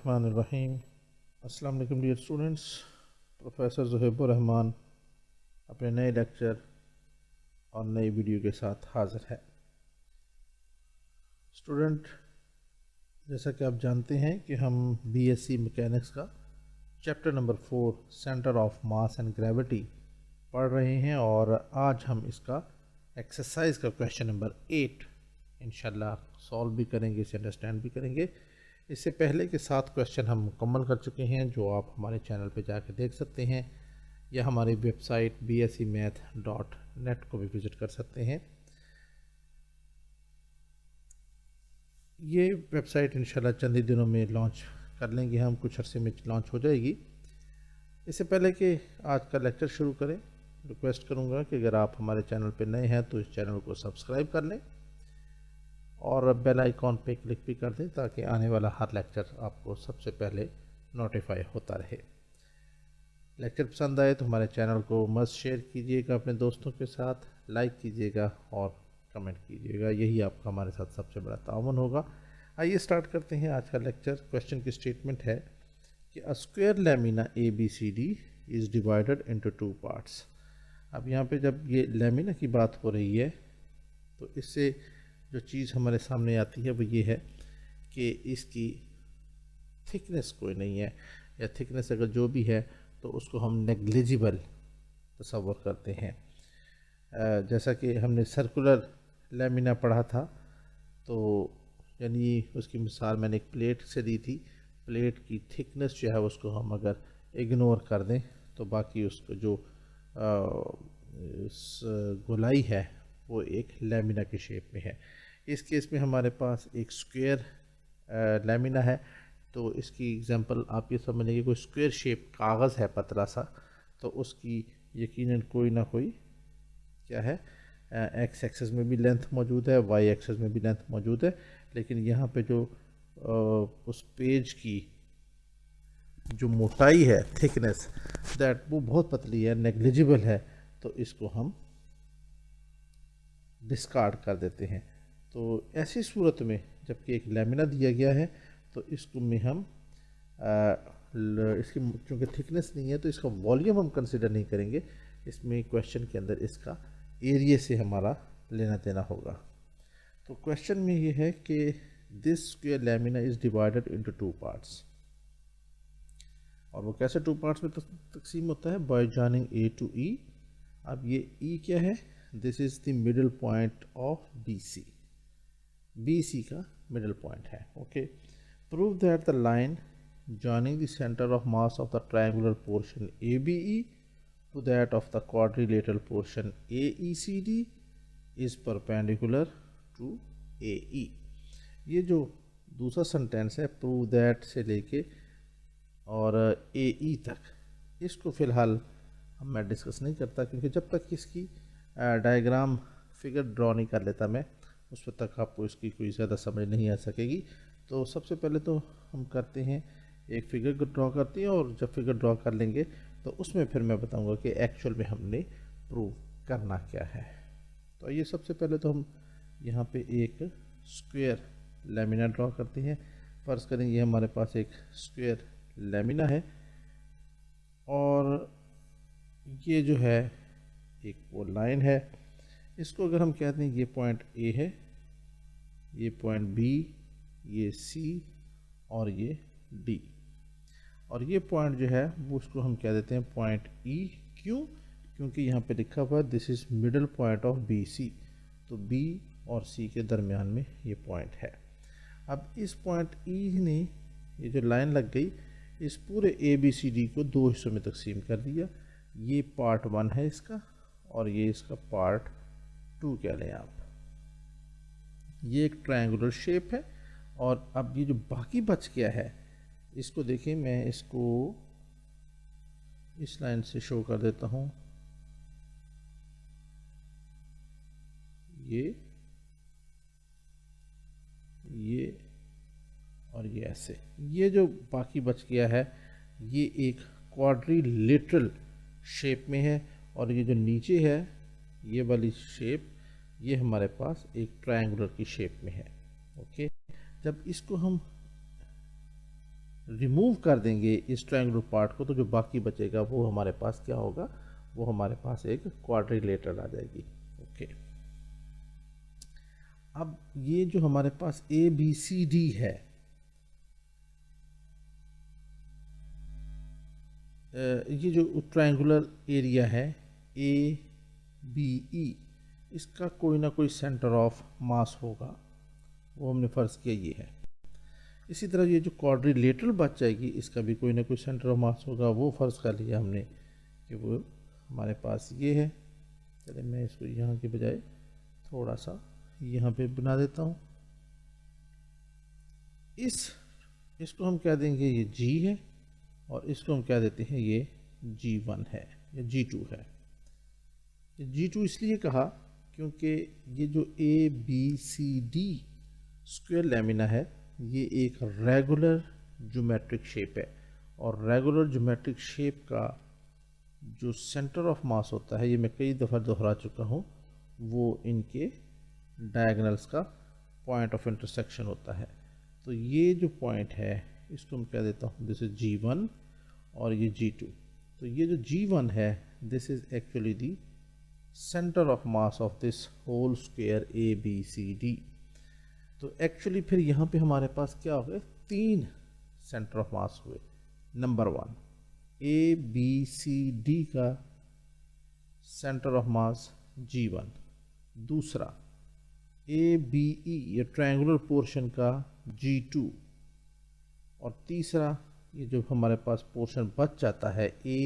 बिस्मिल्लाहिर्रहमानिर्रहीम। अस्सलाम वालेकुम डियर स्टूडेंट्स। प्रोफेसर ज़ुहैबुर रहमान अपने नए लेक्चर और नई वीडियो के साथ हाज़िर है। स्टूडेंट, जैसा कि आप जानते हैं कि हम बीएससी मैकेनिक्स का chapter number 4 centre of mass and gravity पढ़ रहे हैं और आज हम इसका एक्सरसाइज का क्वेश्चन नंबर 8 इंशाल्लाह सॉल्व भी करेंगे, इसे अंडरस्टैंड भी करेंगे। इससे पहले के 7 क्वेश्चन हम मुकम्मल कर चुके हैं, जो आप हमारे चैनल पे जाकर देख सकते हैं या हमारी वेबसाइट bscmath.net को भी विज़िट कर सकते हैं। ये वेबसाइट इंशाल्लाह चंद ही दिनों में लॉन्च कर लेंगे, हम कुछ अरसे में लॉन्च हो जाएगी। इससे पहले कि आज का लेक्चर शुरू करें, रिक्वेस्ट करूँगा कि अगर आप हमारे चैनल पर नए हैं तो इस चैनल को सब्सक्राइब कर लें और बेल आइकॉन पे क्लिक भी कर दें ताकि आने वाला हर लेक्चर आपको सबसे पहले नोटिफाई होता रहे। लेक्चर पसंद आए तो हमारे चैनल को मस्ट शेयर कीजिएगा अपने दोस्तों के साथ, लाइक कीजिएगा और कमेंट कीजिएगा, यही आपका हमारे साथ सबसे बड़ा ताउन होगा। आइए स्टार्ट करते हैं आज का लेक्चर। क्वेश्चन की स्टेटमेंट है कि a square lamina ABCD is divided into 2 parts. अब यहाँ पे जब ये लैमिना की बात हो रही है तो इससे जो चीज़ हमारे सामने आती है वो ये है कि इसकी थिकनेस कोई नहीं है, या थिकनेस अगर जो भी है तो उसको हम नेग्लिजिबल तस्वर करते हैं। जैसा कि हमने सर्कुलर लैमिना पढ़ा था, तो यानी उसकी मिसाल मैंने एक प्लेट से दी थी। प्लेट की थिकनेस जो है उसको हम अगर इग्नोर कर दें तो बाकी उसको जो गोलाई है वो एक लैमिना की शेप में है। इस केस में हमारे पास एक स्क्वायर लैमिना है, तो इसकी एग्जांपल आप ये समझ लेंगे कोई स्क्वायर शेप कागज़ है पतला सा, तो उसकी यकीनन कोई ना कोई क्या है, एक्स एक्सेस में भी लेंथ मौजूद है, वाई एक्सेस में भी लेंथ मौजूद है, लेकिन यहाँ पे जो उस पेज की जो मोटाई है, थिकनेस दैट, वो बहुत पतली है, नेग्लिजिबल है, तो इसको हम डिस्कार्ड कर देते हैं। तो ऐसी सूरत में जबकि एक लैमिना दिया गया है तो इसको में हम इसकी चूँकि थिकनेस नहीं है तो इसका वॉल्यूम हम कंसिडर नहीं करेंगे। इसमें क्वेश्चन के अंदर इसका एरिया से हमारा लेना देना होगा। तो क्वेश्चन में ये है कि this square lamina is divided into 2 parts, और वो कैसे 2 पार्ट्स में तकसीम होता है, bye joining A to E। अब ये E क्या है, this is the middle point of BC का मिडल पॉइंट है। Okay, prove that the line joining the center of mass of the triangular portion ABE to that of the quadrilateral portion AECD is perpendicular to AE। ये जो दूसरा sentence है prove that से लेके और AE तक, इसको फ़िलहाल मैं डिस्कस नहीं करता, क्योंकि जब तक इसकी डायग्राम फिगर ड्रॉ नहीं कर लेता मैं, उस वक्त तक आपको इसकी कोई ज़्यादा समझ नहीं आ सकेगी। तो सबसे पहले तो हम करते हैं, एक फिगर को ड्रॉ करते हैं, और जब फिगर ड्रॉ कर लेंगे तो उसमें फिर मैं बताऊंगा कि एक्चुअल में हमने प्रूव करना क्या है। तो ये सबसे पहले तो हम यहाँ पे एक स्क्वायर लैमिना ड्रॉ करते हैं। फ़र्ज़ करें ये हमारे पास एक स्क्वायर लैमिना है, और ये जो है एक वो लाइन है। इसको अगर हम कहते हैं ये पॉइंट A है, ये पॉइंट B, ये C और ये D, और ये पॉइंट जो है वो उसको हम कह देते हैं पॉइंट E। क्यों? क्योंकि यहाँ पे लिखा हुआ है this is middle point of BC, तो B और C के दरमियान में ये पॉइंट है। अब इस पॉइंट E ने, ये जो लाइन लग गई, इस पूरे ABCD को 2 हिस्सों में तकसीम कर दिया। ये पार्ट 1 है इसका, और ये इसका पार्ट 2 कह लें आप। ये एक ट्रायंगुलर शेप है, और अब ये जो बाकी बच गया है इसको देखिए, मैं इसको इस लाइन से शो कर देता हूँ। ये और ये ऐसे, ये जो बाकी बच गया है ये एक क्वाड्रिलेटरल शेप में है, और ये जो नीचे है ये वाली शेप, ये हमारे पास एक ट्रायंगुलर की शेप में है। ओके, जब इसको हम रिमूव कर देंगे इस ट्रायंगुलर पार्ट को, तो जो बाकी बचेगा वो हमारे पास क्या होगा, वो हमारे पास एक क्वाड्रिलेटरल आ जाएगी। ओके, अब ये जो हमारे पास ए बी सी डी है, ये जो ट्रायंगुलर एरिया है ए बी ई, इसका कोई ना कोई सेंटर ऑफ मास होगा, वो हमने फ़र्ज़ किया ये है। इसी तरह ये जो क्वाड्रिलेटरल बच जाएगी, इसका भी कोई ना कोई सेंटर ऑफ मास होगा, वो फ़र्ज़ कर लिया हमने कि वो हमारे पास ये है। चलिए मैं इसको यहाँ के बजाय थोड़ा सा यहाँ पे बना देता हूँ। इसको हम क्या देंगे, ये G है, और इसको हम क्या देते हैं, ये G1 है या G2 है। G2 इसलिए कहा क्योंकि ये जो A B C D square lamina है, ये एक रेगुलर ज्योमेट्रिक शेप है, और रेगुलर ज्योमेट्रिक शेप का जो सेंटर ऑफ मास होता है, ये मैं कई दफ़ा दोहरा चुका हूँ, वो इनके डायगोनल्स का पॉइंट ऑफ इंटरसेक्शन होता है। तो ये जो पॉइंट है इसको मैं क्या देता हूँ, दिस इज G1 और ये G2। तो ये जो G1 है, this is actually the centre of mass of this whole square A B C D. तो एक्चुअली फिर यहाँ पे हमारे पास क्या हो गए, 3 सेंटर ऑफ मास हुए। Number 1, A B C D का सेंटर ऑफ मास G1, दूसरा ए बी ई ये ट्रायंगुलर पोर्शन का G2, और तीसरा ये जो हमारे पास पोर्शन बच जाता है ए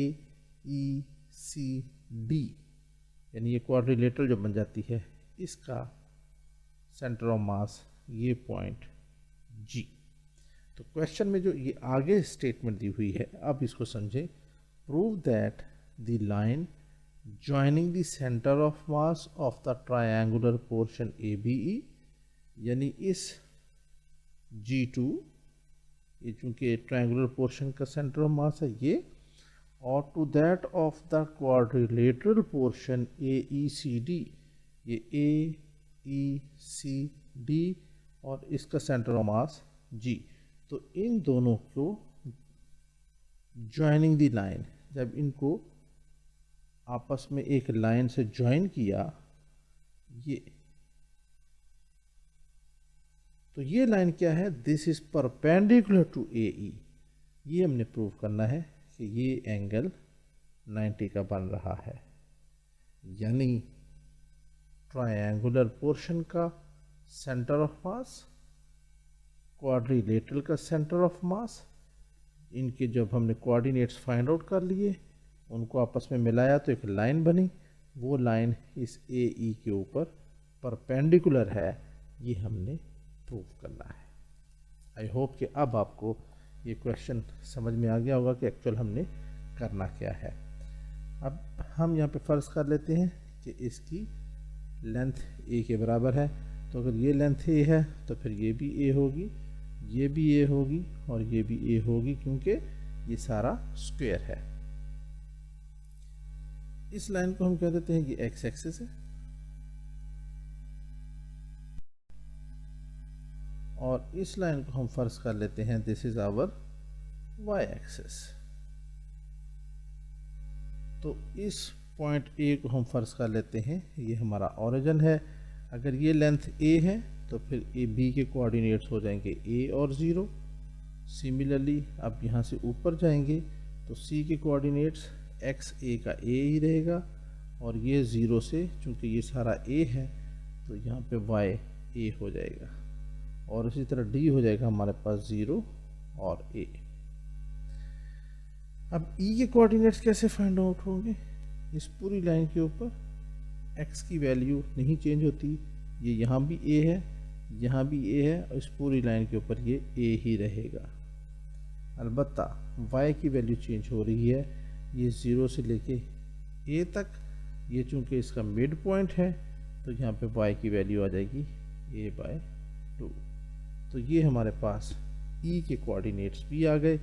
ई सी डी, यानी ये क्वाड्रिलेटरल जो बन जाती है, इसका सेंटर ऑफ मास ये पॉइंट G। तो क्वेश्चन में जो ये आगे स्टेटमेंट दी हुई है, अब इसको समझें। Prove that the line joining the centre of mass of the triangular portion A B E, यानी इस G2, ये चूंकि ट्रायंगुलर पोर्शन का सेंटर ऑफ मास है ये, और to that of the quadrilateral portion A E C D, ये A E C D और इसका सेंटर ऑफ मास G। तो इन दोनों को जॉइनिंग द लाइन, जब इनको आपस में एक लाइन से ज्वाइन किया, तो ये लाइन क्या है, दिस इज परपेंडिकुलर टू ए ई। ये हमने प्रूव करना है कि ये एंगल 90 का बन रहा है, यानी ट्रायंगुलर पोर्शन का सेंटर ऑफ मास, क्वाड्रिलेटरल का सेंटर ऑफ मास, इनके जब हमने कोऑर्डिनेट्स फाइंड आउट कर लिए, उनको आपस में मिलाया तो एक लाइन बनी, वो लाइन इस ए ई के ऊपर परपेंडिकुलर है, ये हमने प्रूव करना है। आई होप कि अब आपको ये क्वेश्चन समझ में आ गया होगा कि एक्चुअल हमने करना क्या है। अब हम यहाँ पे फ़र्ज़ कर लेते हैं कि इसकी लेंथ ए के बराबर है, तो अगर ये लेंथ ए है तो फिर ये भी ए होगी, ये भी ए होगी और ये भी ए होगी, क्योंकि ये सारा स्क्वायर है। इस लाइन को हम कह देते हैं कि एक्स एक्सिस है, और इस लाइन को हम फर्ज कर लेते हैं this is our Y axis. तो इस पॉइंट ए को हम फर्ज कर लेते हैं ये हमारा ओरिजिन है। अगर ये लेंथ ए है तो फिर ए बी के कोऑर्डिनेट्स हो जाएंगे ए और 0। सिमिलरली अब यहाँ से ऊपर जाएंगे तो सी के कोऑर्डिनेट्स एक्स ए का ए ही रहेगा, और ये 0 से, चूँकि ये सारा ए है तो यहाँ पे वाई ए हो जाएगा, और इसी तरह डी हो जाएगा हमारे पास 0 और ए। अब ई के कोऑर्डिनेट्स कैसे फाइंड आउट होंगे, इस पूरी लाइन के ऊपर एक्स की वैल्यू नहीं चेंज होती, ये यहाँ भी ए है, यहाँ भी ए है, और इस पूरी लाइन के ऊपर ये ए ही रहेगा। अलबत्ता y की वैल्यू चेंज हो रही है, ये 0 से लेके a तक, ये चूंकि इसका मिड पॉइंट है तो यहाँ पे y की वैल्यू आ जाएगी a/2। तो ये हमारे पास e के कोऑर्डिनेट्स भी आ गए।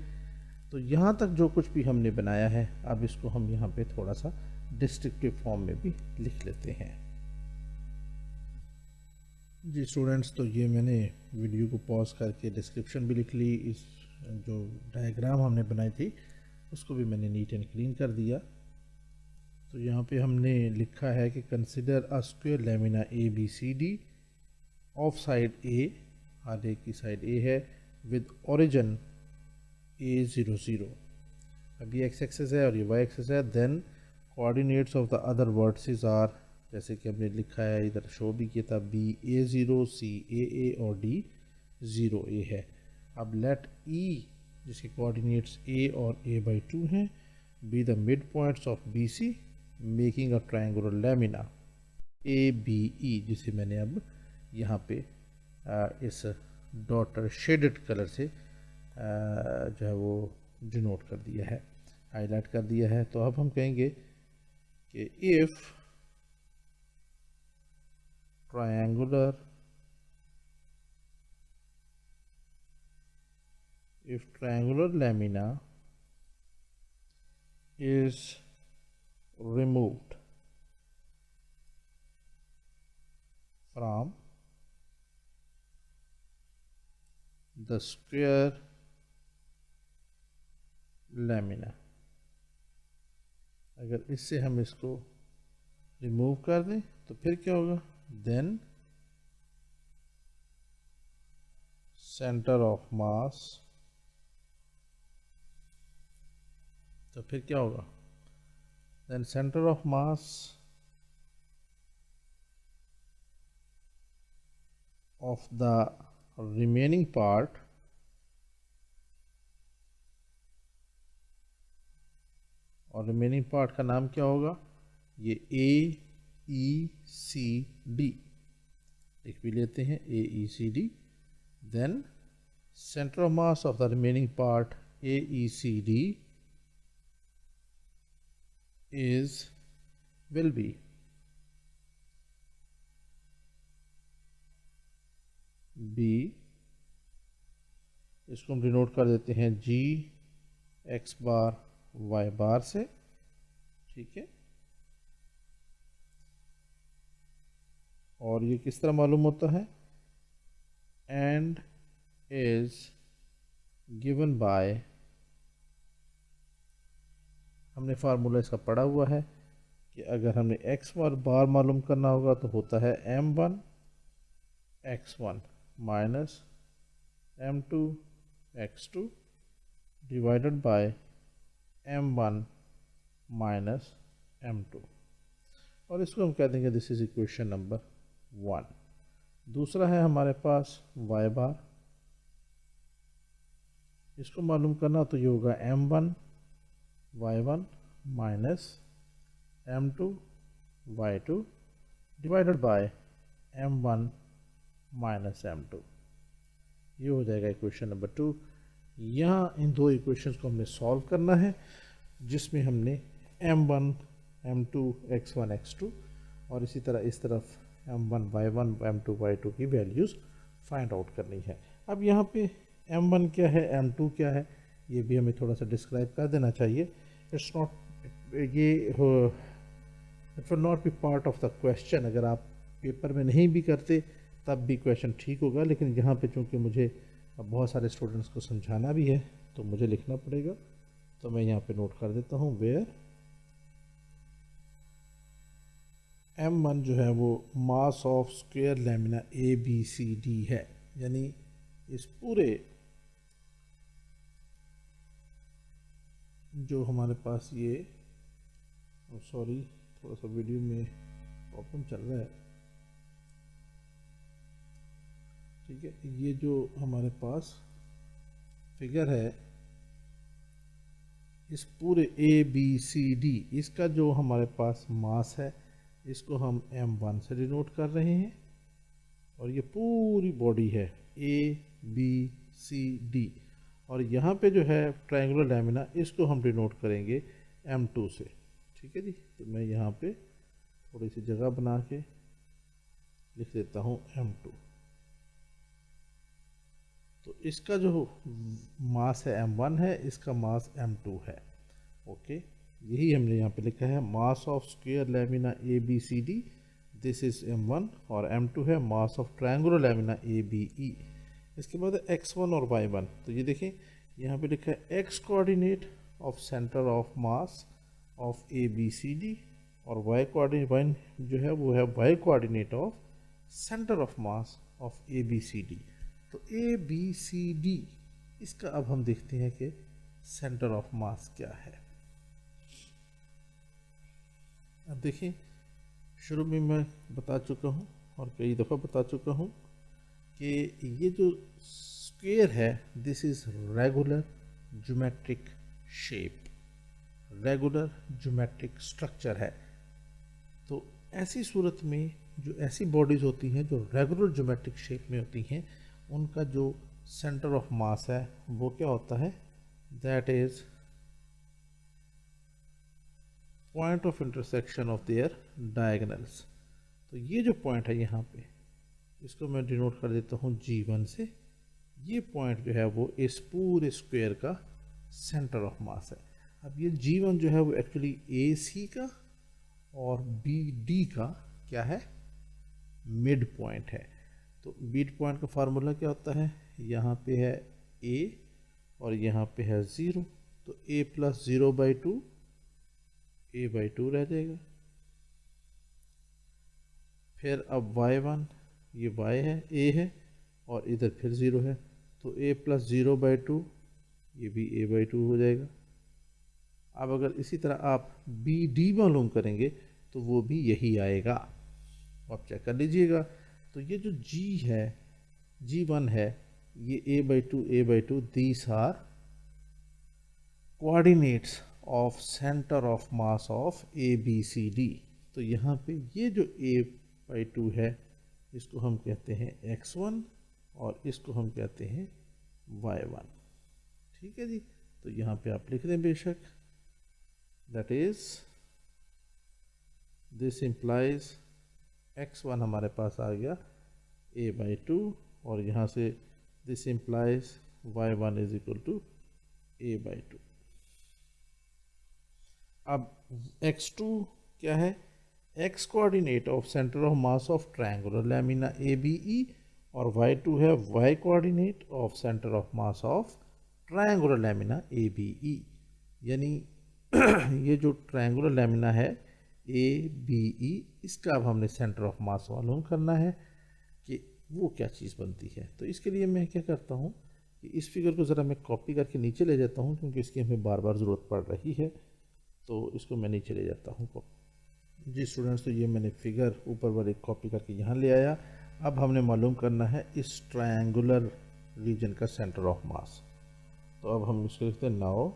तो यहाँ तक जो कुछ भी हमने बनाया है, अब इसको हम यहाँ पे थोड़ा सा डिस्क्रिप्टिव फॉर्म में भी लिख लेते हैं। जी स्टूडेंट्स, तो ये मैंने वीडियो को पॉज करके डिस्क्रिप्शन भी लिख ली, इस जो डायग्राम हमने बनाई थी उसको भी मैंने नीट एंड क्लीन कर दिया। तो यहाँ पे हमने लिखा है कि consider a square lamina A B C D of side A, हर एक की साइड ए है, विद ओरिजिन ए 0 0। अब ये एक्स एक्सेस है और ये वाई एक्सेस है। Then coordinates of the other vertices are, जैसे कि हमने लिखा है इधर शो भी किया था, बी ए 0, सी ए और डी 0 ए है। अब लेट ई, जिसके कोऑर्डिनेट्स ए और ए बाई 2 हैं, be the mid points of B C making a triangular lamina A B E, जिसे मैंने अब यहाँ पे इस डॉटर शेडेड कलर से जो है वो डिनोट कर दिया है, हाईलाइट कर दिया है। तो अब हम कहेंगे कि if triangular lamina is removed from the square lamina, अगर इससे हम इसको रिमूव कर दें तो फिर क्या होगा, देन सेंटर ऑफ मास, तो फिर क्या होगा, then centre of mass of the remaining part और रिमेनिंग पार्ट का नाम क्या होगा, ये ए ई सी डी लिख भी लेते हैं, A E C D. Then centre of mass of the remaining part A E C D is will be B, इसको हम डिनोट कर देते हैं जी एक्स बार वाई बार से, ठीक है। और ये किस तरह मालूम होता है, एंड इज गिवन बाय, हमने फार्मूला इसका पढ़ा हुआ है कि अगर हमने एक्स बार मालूम करना होगा तो होता है m1 x1 minus m2 x2 divided by m1 minus m2, और इसको हम कह देंगे दिस इज इक्वेशन नंबर 1। दूसरा है हमारे पास y बार, इसको मालूम करना तो ये होगा m1 y1 minus m2 y2 divided by m1 minus m2, ये हो जाएगा इक्वेशन नंबर 2। यहाँ इन दो इक्वेशंस को हमने सॉल्व करना है, जिसमें हमने m1 m2 x1 x2 और इसी तरह इस तरफ m1 y1 m2 y2 की वैल्यूज़ फाइंड आउट करनी है। अब यहाँ पे m1 क्या है, m2 क्या है, ये भी हमें थोड़ा सा डिस्क्राइब कर देना चाहिए। इट्स नॉट ये it will not be part of the question, अगर आप पेपर में नहीं भी करते तब भी क्वेश्चन ठीक होगा, लेकिन यहाँ पे चूँकि मुझे बहुत सारे स्टूडेंट्स को समझाना भी है तो मुझे लिखना पड़ेगा, तो मैं यहाँ पे नोट कर देता हूँ वेयर m1 जो है वो mass of square lamina A B C D है, यानी इस पूरे जो हमारे पास ये, सॉरी थोड़ा सा वीडियो में प्रॉब्लम चल रहा है, ठीक है। ये जो हमारे पास फिगर है, इस पूरे ए बी सी डी, इसका जो हमारे पास मास है इसको हम m1 से डिनोट कर रहे हैं, और ये पूरी बॉडी है ए बी सी डी, और यहाँ पे जो है ट्रायंगुलर लेमिना इसको हम डिनोट करेंगे m2 से, ठीक है जी। तो मैं यहाँ पे थोड़ी सी जगह बना के लिख देता हूँ m2। तो इसका जो मास है m1 है, इसका मास m2 है, ओके। यही हमने यहाँ पे लिखा है mass of square lamina A B C D, this is m1, और m2 है mass of triangular lamina A B E. इसके बाद x1 और y1, तो ये देखें यहाँ पे लिखा है X coordinate of centre of mass of A B C D, और वाई कोऑर्डिनेट वाई जो है वो है Y coordinate of centre of mass of A B C D. तो ए बी सी डी इसका अब हम देखते हैं कि सेंटर ऑफ मास क्या है। अब देखिए, शुरू में मैं बता चुका हूँ और कई दफ़ा बता चुका हूँ कि ये जो स्क्वायर है this is regular geometric shape, regular geometric structure है। तो ऐसी सूरत में जो ऐसी बॉडीज़ होती हैं जो रेगुलर ज्योमेट्रिक शेप में होती हैं, उनका जो सेंटर ऑफ मास है वो क्या होता है, that is point of intersection of their diagonals. तो ये जो पॉइंट है यहाँ पे, इसको मैं डिनोट कर देता हूँ G1 से। ये पॉइंट जो है वो इस पूरे स्क्वायर का सेंटर ऑफ मास है। अब ये G1 जो है वो एक्चुअली AC का और BD का क्या है, मिड पॉइंट है। तो मिड पॉइंट का फार्मूला क्या होता है, यहाँ पे है A और यहाँ पे है 0, तो A प्लस 0/2 A/2 रह जाएगा। फिर अब y1, ये y है, a है और इधर फिर 0 है, तो a प्लस 0/2 ये भी a/2 हो जाएगा। अब अगर इसी तरह आप बी डी मालूम करेंगे तो वो भी यही आएगा, आप चेक कर लीजिएगा। तो ये जो g है, G1 है, ये a/2 these are coordinates of centre of mass of ABCD। तो यहाँ पे ये जो a/2 है इसको हम कहते हैं x1 और इसको हम कहते हैं y1। ठीक है जी, तो यहाँ पे आप लिख दें बेशक, that is this implies x1 हमारे पास आ गया a/2 और यहाँ से this implies y1 is equal to a/2। अब x2 क्या है, x coordinate of centre of mass of triangular lamina ABE और y2 है y coordinate of centre of mass of triangular lamina ABE। यानी ये जो ट्रायंगुलर लैमिना है ABE, इसका अब हमने सेंटर ऑफ मास मालूम करना है कि वो क्या चीज़ बनती है। तो इसके लिए मैं क्या करता हूँ कि इस फिगर को ज़रा मैं कॉपी करके नीचे ले जाता हूँ, क्योंकि इसकी हमें बार बार ज़रूरत पड़ रही है, तो इसको मैं नीचे ले जाता हूँ जी स्टूडेंट्स। तो ये मैंने फिगर ऊपर वाली कॉपी करके यहाँ ले आया। अब हमने मालूम करना है इस ट्रायंगुलर रीजन का सेंटर ऑफ मास। तो अब हम इसको लिखते हैं, now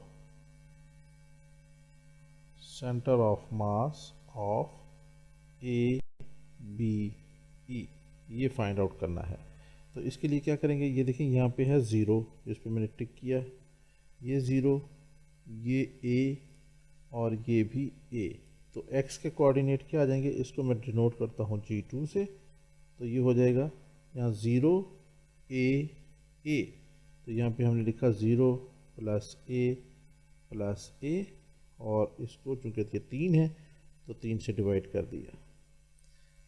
centre of mass of ABE, ये फाइंड आउट करना है। तो इसके लिए क्या करेंगे, ये देखें यहाँ पे है 0 जिस पे मैंने टिक किया, ये 0, ये A और ये भी A। तो x के कोऑर्डिनेट क्या आ जाएंगे, इसको मैं डिनोट करता हूँ G2 से। तो ये हो जाएगा यहाँ 0 A A, तो यहाँ पे हमने लिखा 0 प्लस A और इसको चूँकि ये 3 है तो 3 से डिवाइड कर दिया।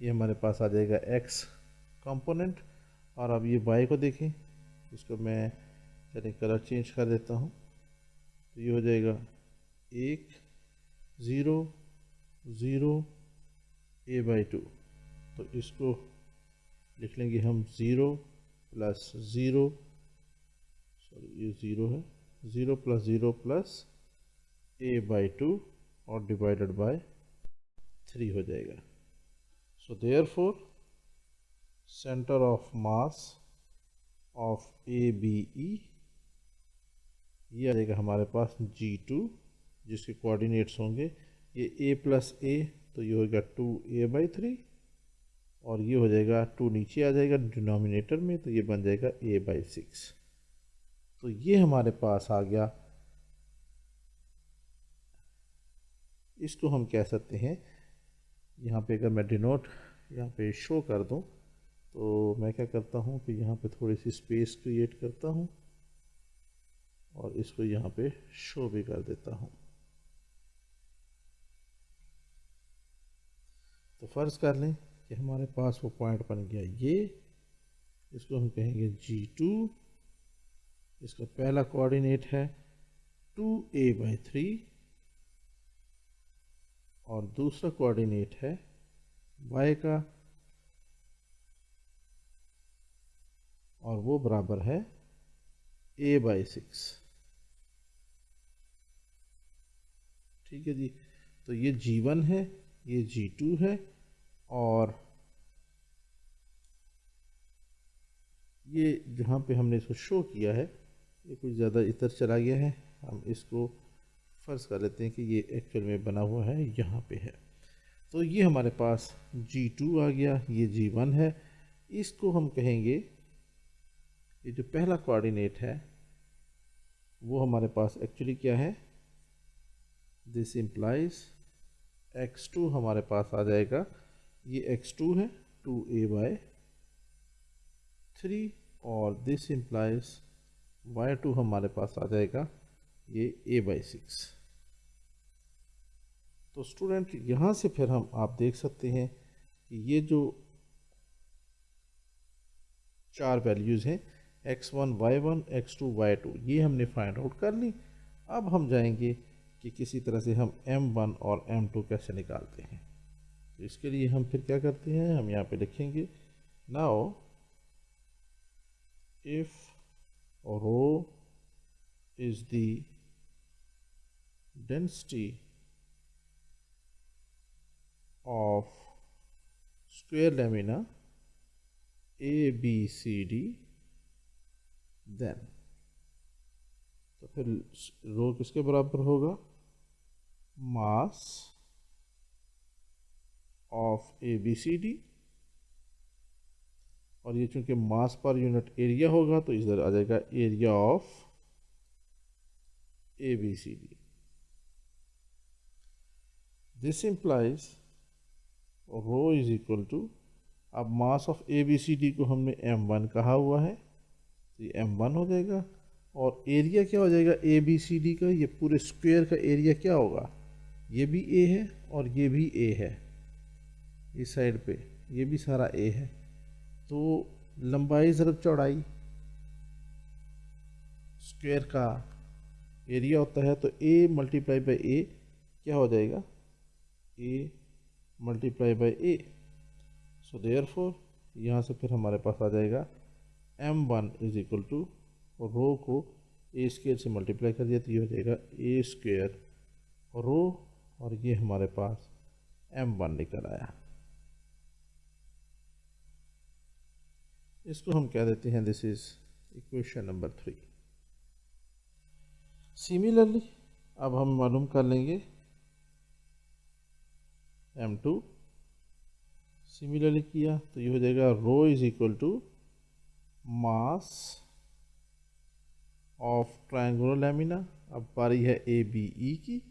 ये हमारे पास आ जाएगा x कंपोनेंट। और अब ये y को देखें, इसको मैं चलिए कलर चेंज कर देता हूँ। तो ये हो जाएगा 1 0 0 A/2। तो इसको लिख लेंगे हम 0 प्लस 0, सॉरी ये 0 है, 0 प्लस 0 प्लस A/2 और डिवाइडेड बाय 3 हो जाएगा। So therefore centre of mass of ABE ये आ जाएगा हमारे पास G2, जिसके कोऑर्डिनेट्स होंगे ये A प्लस A, तो ये होगा 2A/3 और ये हो जाएगा 2 नीचे आ जाएगा डिनोमिनेटर में, तो ये बन जाएगा A/6। तो ये हमारे पास आ गया, इसको हम कह सकते हैं, यहाँ पे अगर मैं डिनोट यहाँ पे शो कर दूँ तो मैं क्या करता हूँ कि यहाँ पे थोड़ी सी स्पेस क्रिएट करता हूँ और इसको यहाँ पे शो भी कर देता हूँ। तो फ़र्ज़ कर लें कि हमारे पास वो पॉइंट बन गया, ये इसको हम कहेंगे G2, इसका पहला कोऑर्डिनेट है 2a/3 और दूसरा कोऑर्डिनेट है y का, और वो बराबर है a/6। ठीक है जी। तो ये G1 है, ये G2 है, और ये जहाँ पे हमने इसको शो किया है ये कुछ ज़्यादा इधर चला गया है, हम इसको फर्ज कर लेते हैं कि ये एक्चुअल में बना हुआ है यहाँ पे है। तो ये हमारे पास G2 आ गया, ये G1 है। इसको हम कहेंगे, ये जो पहला कोऑर्डिनेट है वो हमारे पास एक्चुअली क्या है, दिस इम्प्लाइज x2 हमारे पास आ जाएगा, ये x2 है 2a/3, और दिस इम्प्लाइज y2 हमारे पास आ जाएगा ये a/6। तो स्टूडेंट यहाँ से फिर हम आप देख सकते हैं कि ये जो चार वैल्यूज़ हैं x1 y1 x2 y2 ये हमने फाइंड आउट कर ली। अब हम जाएंगे कि किसी तरह से हम m1 और m2 कैसे निकालते हैं। तो इसके लिए हम फिर क्या करते हैं, हम यहाँ पे लिखेंगे now if rho is the density of square lamina ABCD, then तो फिर रो किसके बराबर होगा, मास ऑफ ABCD, और ये चूंकि मास पर यूनिट एरिया होगा तो इधर आ जाएगा area of ABCD। This implies rho is equal to, अब मास ऑफ ABCD को हमने m1 कहा हुआ है तो ये m1 हो जाएगा, और एरिया क्या हो जाएगा ABCD का, ये पूरे स्क्वायर का एरिया क्या होगा, ये भी A है और ये भी A है, इस साइड पे ये भी सारा A है। तो लंबाई ज़रब चौड़ाई स्क्वायर का एरिया होता है, तो A मल्टीप्लाई बाई A क्या हो जाएगा, A multiply by A। So therefore यहाँ से फिर हमारे पास आ जाएगा m1 इज इक्वल टू, रो को A स्क्वायर से मल्टीप्लाई कर दिया तो ये हो जाएगा A स्क्वायर रो, और ये हमारे पास m1 निकल आया। इसको हम कह देते हैं this is equation number 3। Similarly अब हम मालूम कर लेंगे m2। सिमिलरली किया तो ये हो जाएगा rho is equal to mass of triangular lamina, अब बारी है ABE की,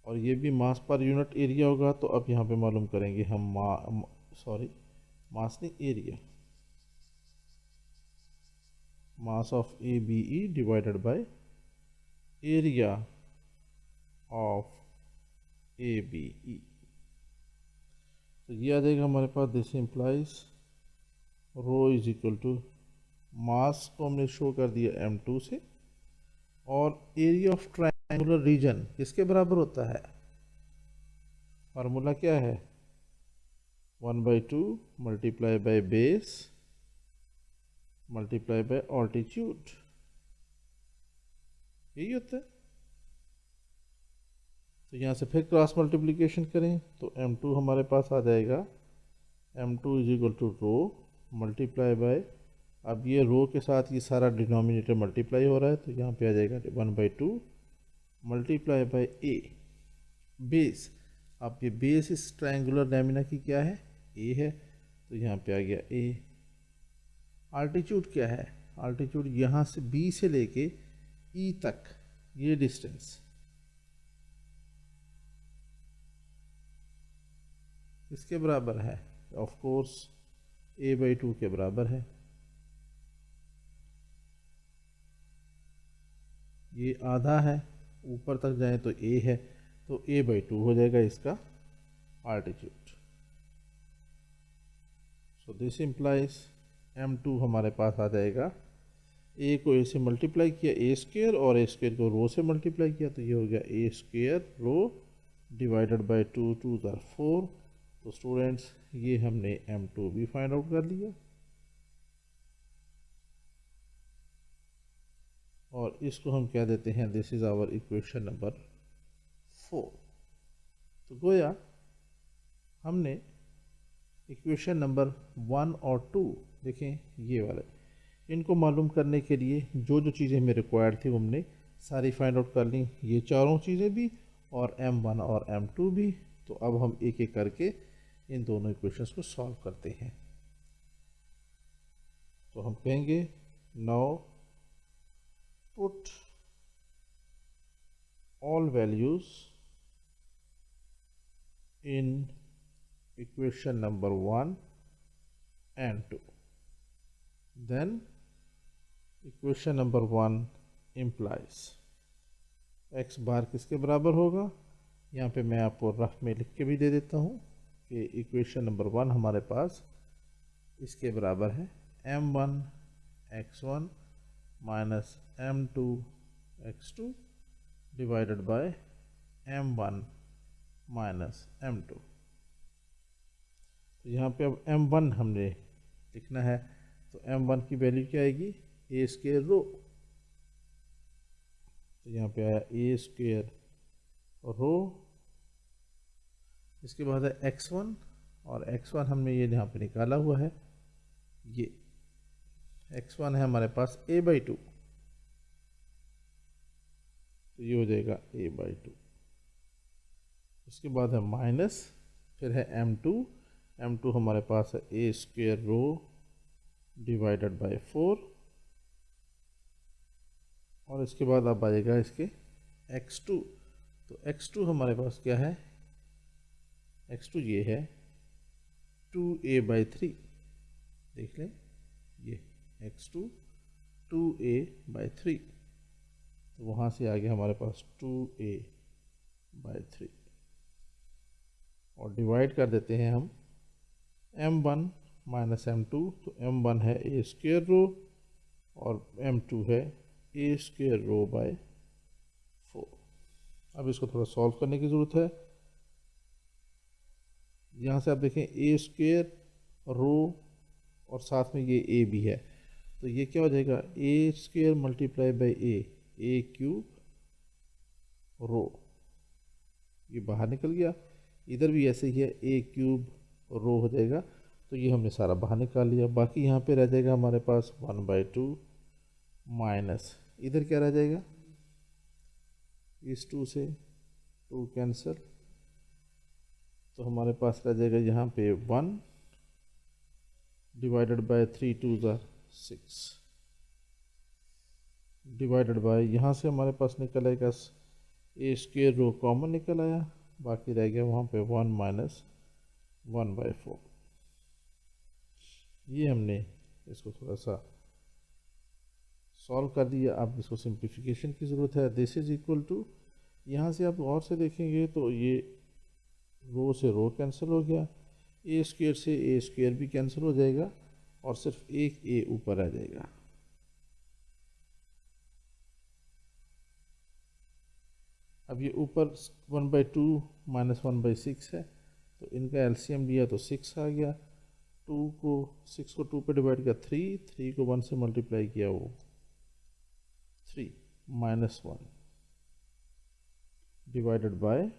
और ये भी मास पर यूनिट एरिया होगा। तो अब यहाँ पे मालूम करेंगे हम मास नहीं area, mass of ABE divided by area of ABE। तो ये आ जाएगा हमारे पास, this implies rho is equal to, mass को हमने शो कर दिया m2 से, और एरिया ऑफ ट्रायंगुलर रीजन किसके बराबर होता है, फार्मूला क्या है, 1/2 multiply by base multiply by altitude, यही होता है। तो यहाँ से फिर क्रॉस मल्टीप्लिकेशन करें तो m2 हमारे पास आ जाएगा, m2 is equal to rho multiply by, अब ये रो के साथ ये सारा डिनोमिनेटर मल्टीप्लाई हो रहा है तो यहाँ पे आ जाएगा 1/2 मल्टीप्लाई बाय A बेस। अब ये बेस इस ट्रायंगुलर लैमिना की क्या है, A है, तो यहाँ पे आ गया A। आल्टीट्यूड क्या है, आल्टीट्यूड यहाँ से B से लेके E तक ये डिस्टेंस किसके बराबर है, ऑफ कोर्स A/2 के बराबर है। ये आधा है, ऊपर तक जाए तो A है, तो A/2 हो जाएगा इसका altitude. So this implies m2 हमारे पास आ जाएगा ए को ए से मल्टीप्लाई किया ए स्क्वेयर और ए स्क्वेयर को रो से मल्टीप्लाई किया, तो ये हो गया ए स्क्वेयर रो डिवाइडेड बाई 2, 2 ज़ार 4। तो स्टूडेंट्स ये हमने M2 भी फाइंड आउट कर लिया और इसको हम क्या देते हैं, this is our equation number 4। तो गोया हमने इक्वेशन नंबर 1 और 2 देखें, ये वाले इनको मालूम करने के लिए जो जो चीज़ें हमें रिक्वायर्ड थी हमने सारी फाइंड आउट कर ली, ये चारों चीज़ें भी और M1 और M2 भी। तो अब हम एक एक करके इन दोनों इक्वेशंस को सॉल्व करते हैं। तो हम कहेंगे now put all values in equation number 1 and 2, then equation number 1 implies x बार किसके बराबर होगा, यहाँ पे मैं आपको रफ में लिख के भी दे देता हूँ कि इक्वेशन नंबर 1 हमारे पास इसके बराबर है m1 x1 minus m2 x2 divided by m1 minus m2। तो यहाँ पे अब m1 हमने लिखना है, तो m1 की वैल्यू क्या आएगी, ए स्क्वेयर रो। तो यहाँ पे आया ए स्क्वेयर रो, इसके बाद है x1 और x1 हमने ये यहाँ पे निकाला हुआ है, ये x1 है हमारे पास a/2, तो ये हो जाएगा a/2। इसके बाद है माइनस, फिर है m2 हमारे पास है ए स्क्वेयर रो डिवाइडेड बाय 4 और इसके बाद अब आएगा इसके x2। तो x2 हमारे पास क्या है, x2 ये है 2a/3, देख लें ये x2 2a/3, तो वहाँ से आ गया हमारे पास 2a/3 और डिवाइड कर देते हैं हम m1 माइनस m2। तो m1 है ए स्क्वेयर रो और m2 है ए स्क्वेयर रो बाय 4। अब इसको थोड़ा सॉल्व करने की ज़रूरत है। यहाँ से आप देखें ए स्क्वेयर रो और साथ में ये ए भी है, तो ये क्या हो जाएगा a square multiply by a cube rho, ये बाहर निकल गया। इधर भी ऐसे ही है ए क्यूब रो हो जाएगा, तो ये हमने सारा बाहर निकाल लिया। बाकी यहाँ पे रह जाएगा हमारे पास 1/2 माइनस, इधर क्या रह जाएगा, इस 2 से 2 कैंसिल, तो हमारे पास रह जाएगा यहाँ पे 1 डिवाइडेड बाय 3 2 ज़ार 6 डिवाइडेड बाय, यहाँ से हमारे पास निकल आएगा ए स्क्वेयर रो कॉमन निकल आया, बाकी रह गया वहाँ पे 1 माइनस 1/4। ये हमने इसको थोड़ा सा सॉल्व कर दिया। अब इसको सिंप्लीफिकेशन की ज़रूरत है। दिस इज इक्वल टू, यहाँ से आप गौर से देखेंगे तो ये रो से रो कैंसिल हो गया, ए स्क्वेयर से ए स्क्वेयर भी कैंसिल हो जाएगा और सिर्फ एक ए ऊपर आ जाएगा। अब ये ऊपर 1/2 माइनस 1/6 है, तो इनका एलसीएम लिया तो 6 आ गया। 6 को 2 पे डिवाइड किया 3 को 1 से मल्टीप्लाई किया वो 3 माइनस 1 डिवाइडेड बाय,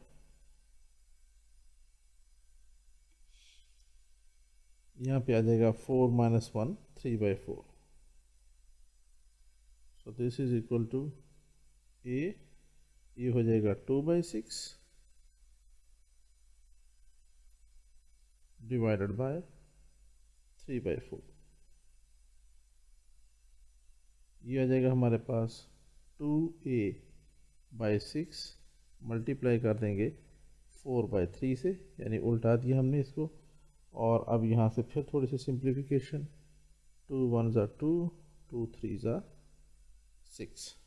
यहाँ पे आ जाएगा 4 minus 1 3/4। So this is equal to ये हो जाएगा 2/6 डिवाइडेड बाय 3/4। ये आ जाएगा हमारे पास 2a/6 मल्टीप्लाई कर देंगे 4/3 से, यानी उल्टा दिया हमने इसको। और अब यहाँ से फिर थोड़ी सी सिंप्लीफिकेशन, 2 1 ज़ा 2 2 3 ज़ा 6,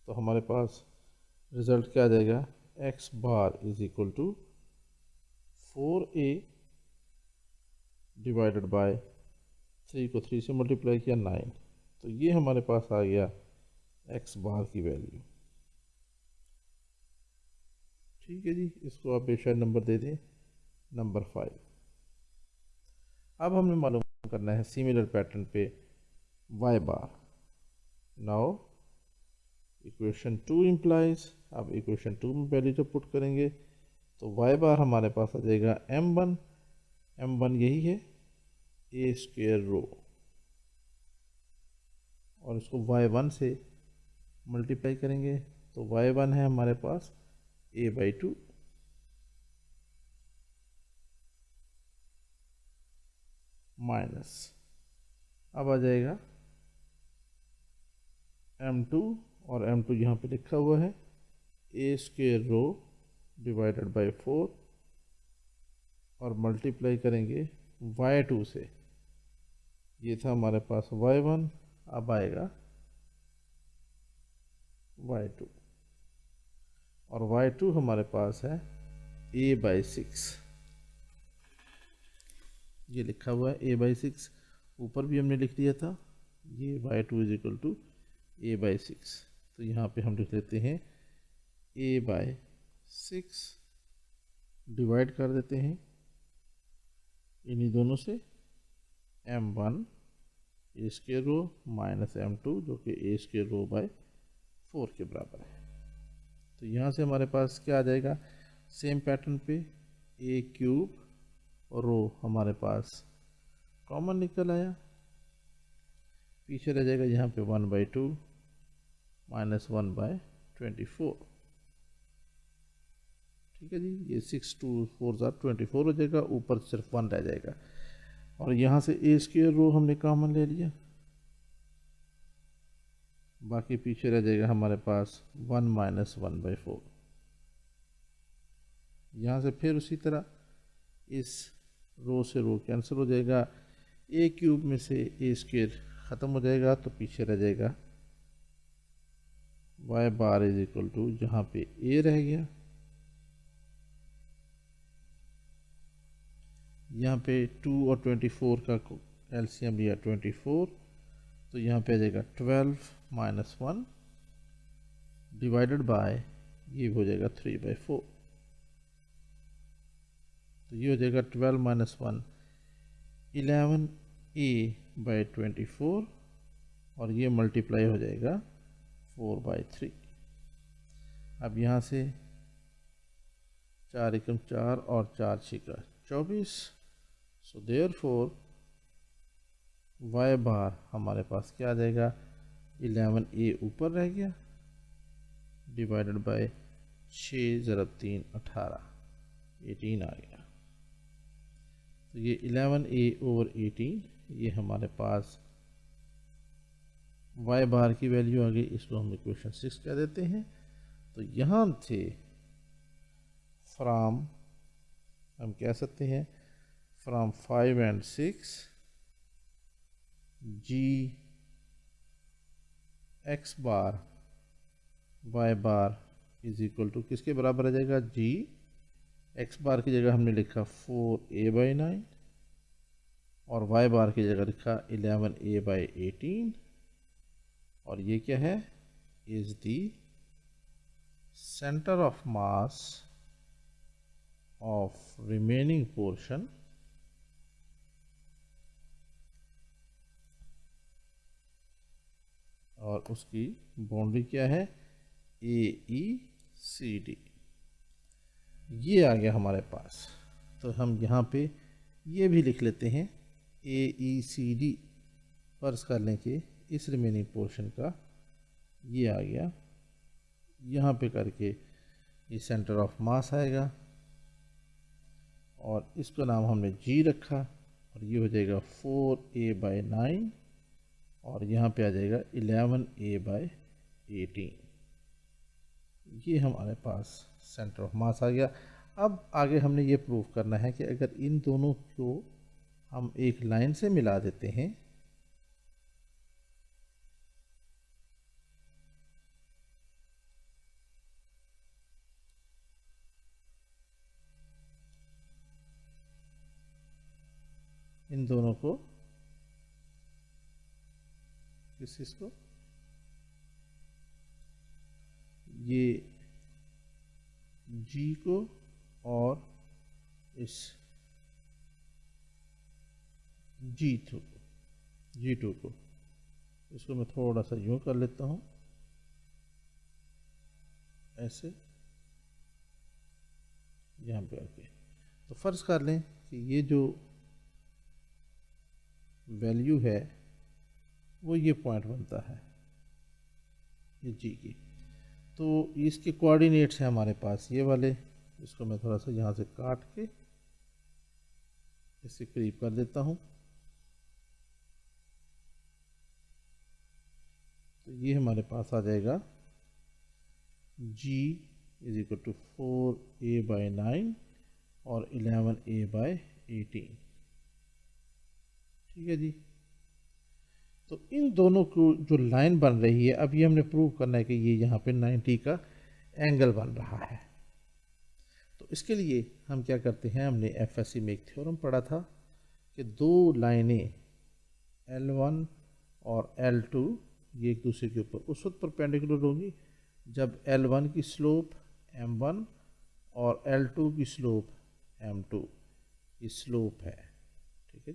तो हमारे पास रिज़ल्ट क्या आ जाएगा, x bar is equal to 4a divided by 3 को 3 से मल्टीप्लाई किया 9 तो ये हमारे पास आ गया एक्स बार की वैल्यू। ठीक है जी, इसको आप बेशक नंबर दे दें नंबर 5। अब हमें मालूम करना है सिमिलर पैटर्न पे वाई बार। नाउ इक्वेशन 2 इम्प्लाइज, अब इक्वेशन 2 में वैल्यू जब पुट करेंगे तो वाई बार हमारे पास आ जाएगा m1 यही है ए स्क्वेयर रो, और इसको y1 से मल्टीप्लाई करेंगे तो y1 है हमारे पास a/2 माइनस, अब आ जाएगा m2, और m2 यहाँ पे लिखा हुआ है ए स्क्वेयर रो डिवाइडेड बाय 4, और मल्टीप्लाई करेंगे y2 से, ये था हमारे पास y1, अब आएगा y2, और y2 हमारे पास है a/6, ये लिखा हुआ है a/6, ऊपर भी हमने लिख दिया था ये y2 is equal to a/6, तो यहाँ पे हम लिख लेते हैं a/6, डिवाइड कर देते हैं इन्हीं दोनों से m1 ए स्क्वेयर रो माइनस m2 जो कि ए स्क्वेयर रो बाय 4 के बराबर है। तो यहाँ से हमारे पास क्या आ जाएगा, सेम पैटर्न पे ए क्यूब रो हमारे पास कॉमन निकल आया, पीछे रह जाएगा यहाँ पे 1/2 माइनस 1/24। ठीक है जी, ये 6 2 4 24 हो जाएगा, ऊपर सिर्फ 1 रह जाएगा, और यहाँ से ए स्क्वेयर रो हमने कॉमन ले लिया, बाकी पीछे रह जाएगा हमारे पास 1 माइनस 1/4। यहाँ से फिर उसी तरह इस रो से रो कैंसिल हो जाएगा, ए क्यूब में से ए स्क्वेयर ख़त्म हो जाएगा, तो पीछे रह जाएगा Y bar is equal to, जहाँ पे ए रह गया, यहाँ पे 2 और 24 का एलसीएम लिया 24, तो यहाँ पे आ जाएगा 12 माइनस 1 डिवाइडेड बाय, ये हो जाएगा 3/4, तो ये हो जाएगा 12 माइनस 1 11a/24, और ये मल्टीप्लाई हो जाएगा 4/3। अब यहाँ से 4 एकम 4 और 4 छिका 24, सो देयरफॉर वाई बार हमारे पास क्या आ जाएगा, 11a ऊपर रह गया डिवाइडेड बाय 6 ज़रब 3 18, 18 आ गया, तो ये 11a/18, ये हमारे पास वाई बार की वैल्यू आ गई, इसको हम इक्वेशन 6 कह देते हैं। तो यहाँ से फ्रॉम हम कह सकते हैं from 5 and 6 G X bar Y bar is equal to किसके बराबर आ जाएगा, जी एक्स बार की जगह हमने लिखा 4a/9, और वाई बार की जगह लिखा 11a/18, और ये क्या है, is the centre of mass of remaining portion और उसकी बाउंड्री क्या है, AECD, ये आ गया हमारे पास। तो हम यहाँ पे ये भी लिख लेते हैं AECD, फर्ज कर लें कि इस रिमेनिंग पोर्शन का ये आ गया, यहाँ पे करके ये सेंटर ऑफ मास आएगा, और इसका नाम हमने G रखा, और ये हो जाएगा 4a/9, और यहाँ पे आ जाएगा 11a/18, ये हमारे पास सेंटर ऑफ मास आ गया। अब आगे हमने ये प्रूव करना है कि अगर इन दोनों को हम एक लाइन से मिला देते हैं इन दोनों को किस चीज़ को, ये जी को और इस G2 को, इसको मैं थोड़ा सा यूं कर लेता हूं, ऐसे यहाँ पे आके। तो फर्ज कर लें कि ये जो वैल्यू है वो ये पॉइंट बनता है, ये जी की। तो इसके कोऑर्डिनेट्स हैं हमारे पास ये वाले, इसको मैं थोड़ा सा यहाँ से काट के इससे करीब कर देता हूँ। तो ये हमारे पास आ जाएगा g is equal to 4a/9 और 11a/18। ठीक है जी। तो इन दोनों को जो लाइन बन रही है, अब ये हमने प्रूव करना है कि ये यहाँ पे 90 का एंगल बन रहा है। तो इसके लिए हम क्या करते हैं, हमने एफएससी में एक थ्योरम पढ़ा था कि दो लाइनें L1 और L2 ये एक दूसरे के ऊपर उस वक्त परपेंडिकुलर होंगी जब L1 की स्लोप M1 और L2 की स्लोप M2 ये स्लोप है। ठीक है,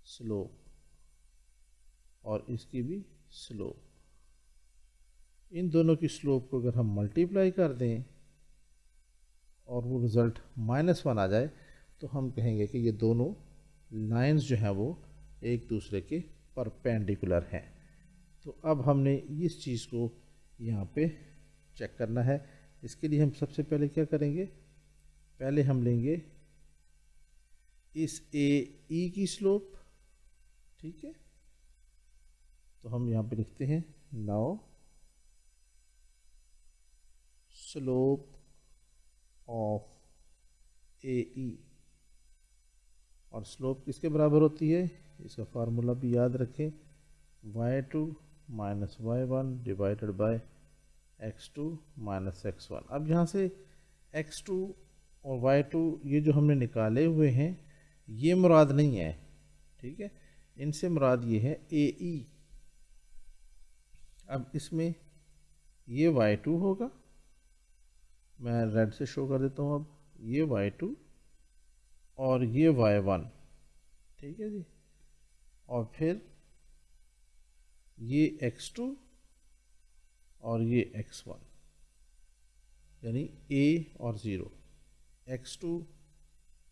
स्लोप, और इसकी भी स्लोप, इन दोनों की स्लोप को अगर हम मल्टीप्लाई कर दें और वो रिज़ल्ट -1 आ जाए तो हम कहेंगे कि ये दोनों लाइंस जो हैं वो एक दूसरे के परपेंडिकुलर हैं। तो अब हमने इस चीज़ को यहाँ पे चेक करना है। इसके लिए हम सबसे पहले क्या करेंगे, पहले हम लेंगे इस AE की स्लोप। ठीक है, तो हम यहाँ पे लिखते हैं नाउ स्लोप ऑफ AE, और स्लोप किसके बराबर होती है, इसका फार्मूला भी याद रखें, y2 minus y1 divided by x2 minus x1। अब यहाँ से x2 और y2 ये जो हमने निकाले हुए हैं ये मुराद नहीं है। ठीक है, इनसे मुराद ये है AE। अब इसमें ये y2 होगा, मैं रेड से शो कर देता हूँ। अब ये y2 और ये y1। ठीक है जी, और फिर ये x2 और ये x1, यानी a और 0, x2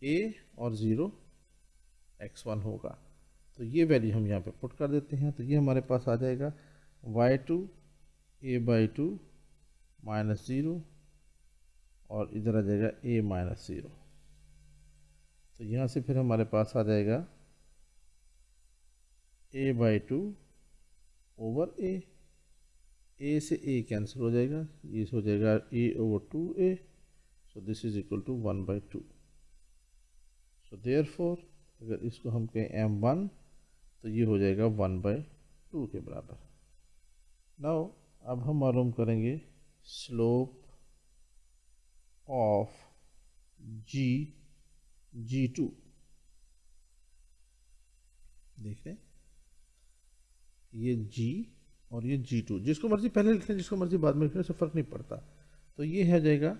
a और 0 x1 होगा। तो ये वैल्यू हम यहाँ पे पुट कर देते हैं। तो ये हमारे पास आ जाएगा y2 a/2 माइनस 0 और इधर आ जाएगा a माइनस 0। तो यहाँ से फिर हमारे पास आ जाएगा a/2 ओवर a से a कैंसिल हो जाएगा, ये हो जाएगा a/2a। So this is equal to 1/2। So therefore अगर इसको हम कहें m1 तो ये हो जाएगा 1/2 के बराबर। नाउ अब हम मालूम करेंगे स्लोप ऑफ G2। देख रहे हैं, ये G और ये G2, जिसको मर्जी पहले लिख लें जिसको मर्जी बाद में लिख लें, उससे फर्क नहीं पड़ता। तो ये है जाएगा,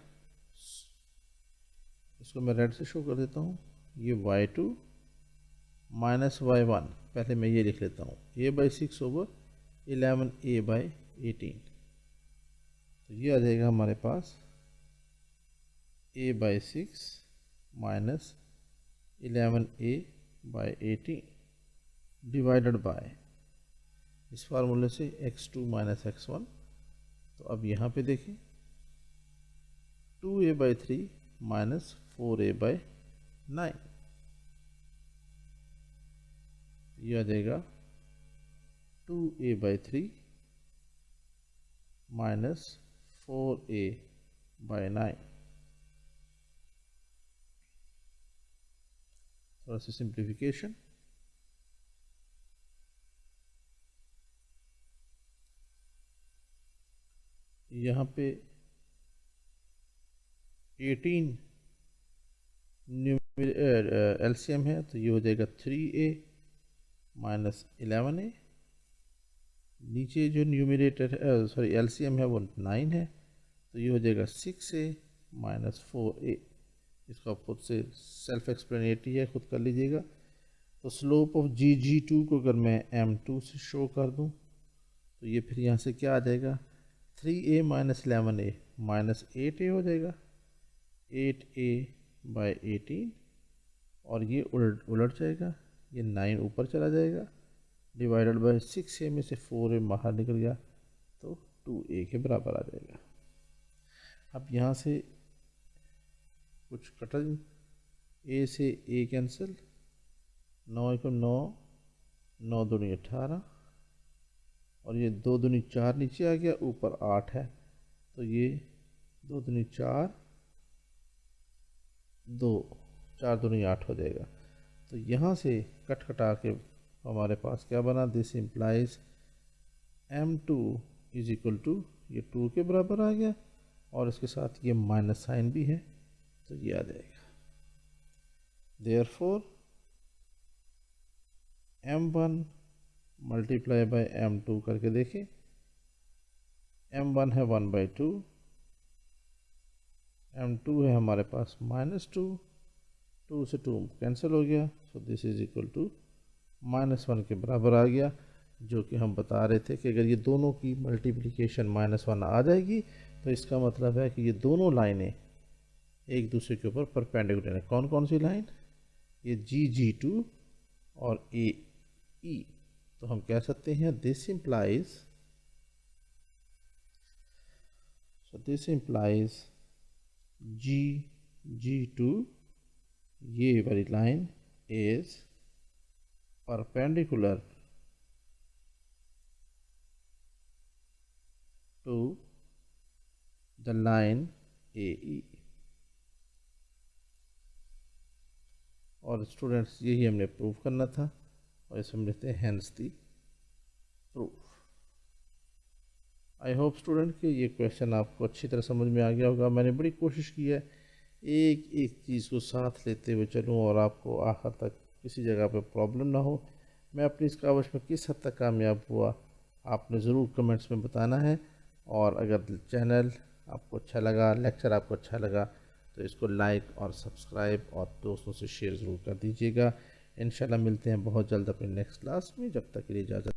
इसको मैं रेड से शो कर देता हूँ, ये y2 माइनस y1, पहले मैं ये लिख लेता हूँ a/6 ओवर 11a/18। तो ये आ जाएगा हमारे पास a/6 minus 11a/18 divided by इस फार्मूले से x2 माइनस x1। तो अब यहाँ पे देखें 2a/3 माइनस 4a/9, ये आ जाएगा 2a/3 माइनस 4a/9। थोड़ा सा सिंप्लीफिकेशन, यहाँ पे 18 LCM है, तो ये हो जाएगा 3a माइनस 11a नीचे जो न्यूमरेटर है सॉरी एलसीएम है वो 9 है, तो ये हो जाएगा 6a माइनस 4a। इसको आप खुद से सेल्फ एक्सप्लेनेटरी है, खुद कर लीजिएगा। तो स्लोप ऑफ GG2 को अगर मैं M2 से शो कर दूं तो ये फिर यहाँ से क्या आ जाएगा, 3a minus 11a minus 8a हो जाएगा, 8a बाई 18, और ये उलट जाएगा, ये 9 ऊपर चला जाएगा, डिवाइडेड बाय 6a में से 4a बाहर निकल गया तो 2a के बराबर आ जाएगा। अब यहाँ से कुछ कटल, a से a कैंसिल, 9 को 9, 9 दूनी 18, और ये 2 दूनी 4 नीचे आ गया, ऊपर 8 है, तो ये 2 दूनी 4, 2, 4 दूनी 8 हो जाएगा। तो यहाँ से कट कटा के हमारे पास क्या बना, this implies M2 is equal to, ये 2 के बराबर आ गया, और इसके साथ ये माइनस साइन भी है, तो ये आ जाएगा। Therefore M1 multiply by M2 करके देखें, M1 है 1/2, M2 है हमारे पास -2, 2 से 2 कैंसिल हो गया, so this is equal to -1 के बराबर आ गया, जो कि हम बता रहे थे कि अगर ये दोनों की मल्टीप्लिकेशन -1 आ जाएगी तो इसका मतलब है कि ये दोनों लाइनें एक दूसरे के ऊपर परपेंडिकुलर है। कौन कौन सी लाइन, ये GG2 और AE। तो हम कह सकते हैं दिस इम्प्लाइज GG2, ये वाली line is perpendicular to the line AE। और स्टूडेंट्स यही हमने प्रूव करना था, और इसे हम लिखते हैं hence the proof. I hope student कि ये क्वेश्चन आपको अच्छी तरह समझ में आ गया होगा। मैंने बड़ी कोशिश की है एक एक चीज़ को साथ लेते हुए चलूँ और आपको आखिर तक किसी जगह पे प्रॉब्लम ना हो। मैं अपनी इस काविश में किस हद तक कामयाब हुआ आपने ज़रूर कमेंट्स में बताना है, और अगर चैनल आपको अच्छा लगा, लेक्चर आपको अच्छा लगा, तो इसको लाइक और सब्सक्राइब और दोस्तों से शेयर ज़रूर कर दीजिएगा। इंशाल्लाह मिलते हैं बहुत जल्द अपनी नेक्स्ट क्लास में, जब तक के लिए इजाज़त।